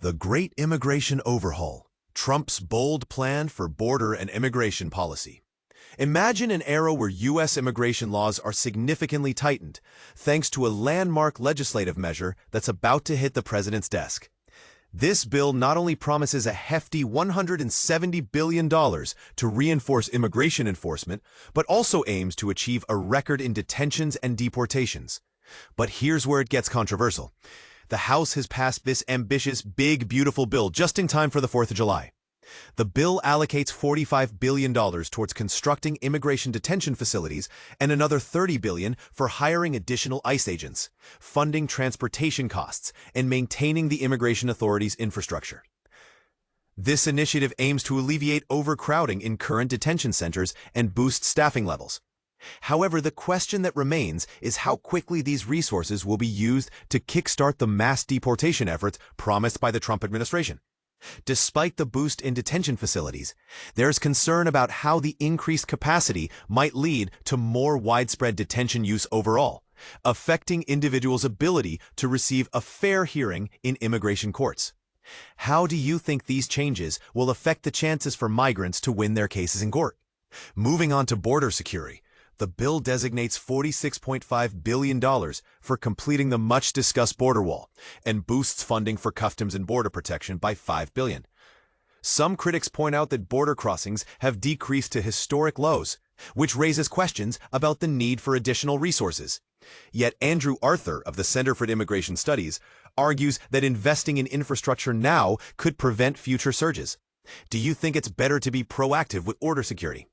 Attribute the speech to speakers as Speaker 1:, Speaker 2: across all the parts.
Speaker 1: The Great Immigration Overhaul, Trump's bold plan for border and immigration policy. Imagine an era where U.S. immigration laws are significantly tightened, thanks to a landmark legislative measure that's about to hit the president's desk. This bill not only promises a hefty $170 billion to reinforce immigration enforcement, but also aims to achieve a record in detentions and deportations. But here's where it gets controversial. The House has passed this ambitious, big, beautiful bill just in time for the 4th of July. The bill allocates $45 billion towards constructing immigration detention facilities and another $30 billion for hiring additional ICE agents, funding transportation costs, and maintaining the immigration authorities' infrastructure. This initiative aims to alleviate overcrowding in current detention centers and boost staffing levels. However, the question that remains is how quickly these resources will be used to kickstart the mass deportation efforts promised by the Trump administration. Despite the boost in detention facilities, there's concern about how the increased capacity might lead to more widespread detention use overall, affecting individuals' ability to receive a fair hearing in immigration courts. How do you think these changes will affect the chances for migrants to win their cases in court? Moving on to border security. The bill designates $46.5 billion for completing the much-discussed border wall and boosts funding for customs and border protection by $5 billion. Some critics point out that border crossings have decreased to historic lows, which raises questions about the need for additional resources. Yet Andrew Arthur of the Center for Immigration Studies argues that investing in infrastructure now could prevent future surges. Do you think it's better to be proactive with border security?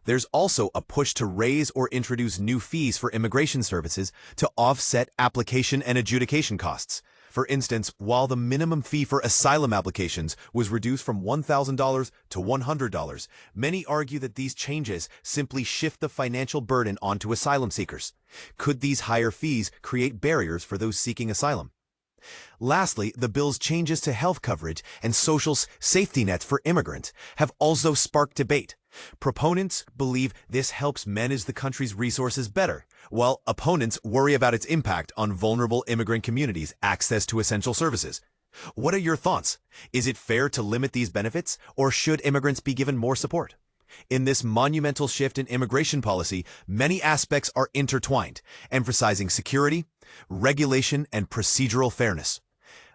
Speaker 1: There's also a push to raise or introduce new fees for immigration services to offset application and adjudication costs. For instance, while the minimum fee for asylum applications was reduced from $1,000 to $100, many argue that these changes simply shift the financial burden onto asylum seekers. Could these higher fees create barriers for those seeking asylum? Lastly, the bill's changes to health coverage and social safety nets for immigrants have also sparked debate. Proponents believe this helps manage the country's resources better, while opponents worry about its impact on vulnerable immigrant communities' access to essential services. What are your thoughts? Is it fair to limit these benefits, or should immigrants be given more support? In this monumental shift in immigration policy, many aspects are intertwined, emphasizing security, regulation, and procedural fairness.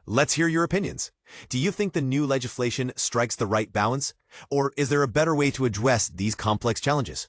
Speaker 1: Let's hear your opinions. Do you think the new legislation strikes the right balance, or is there a better way to address these complex challenges?